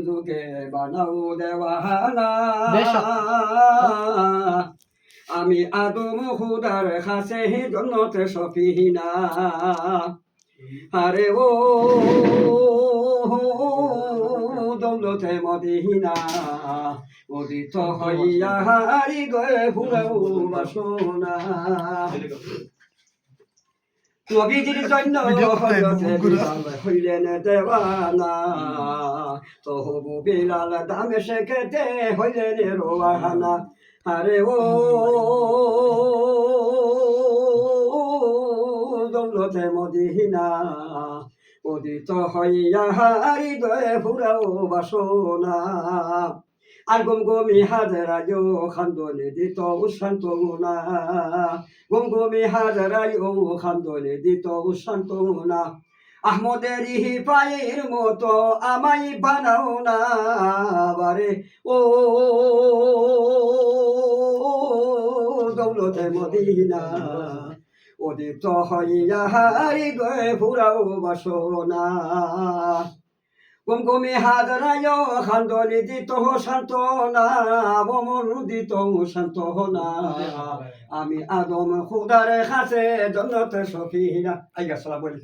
যুগে বানাও দেওয়ানা আমি আদম খুদার কাছে জন্নতে সফিনা আরে ও দৌলতে মদিনা উদিত হইয়া হারি গয়ে ফুরাও বাসনা নবীজির জন্য হযরতে বিলাল হইলেন দেওয়ানা তহবু বিলাল দামে শেখেতে হইলেন রোয়ানা আরে ও দৌলতে মদিনা উদিত হইয়া হারি গয়ে ফুরাও বাসনা আর গমগমি হাজারায়ও খান্দনে দিত শান্ত না গমগমি হাজারায়ও খান্দনে দিত শান্ত না আহমদের পায়ের মতো আমায় বানাও না বারে ও দৌলতে মদিনা উদিত হইয়া হারি গয়ে ফুরাও বাসনা গমগমি হাজারায় খান্দনি দিত সান্ত্বনা বমন দিত সান্ত্বনা আমি আদম খুদার কাছে জন্নতে সফিনা আইয়া সালাম বলি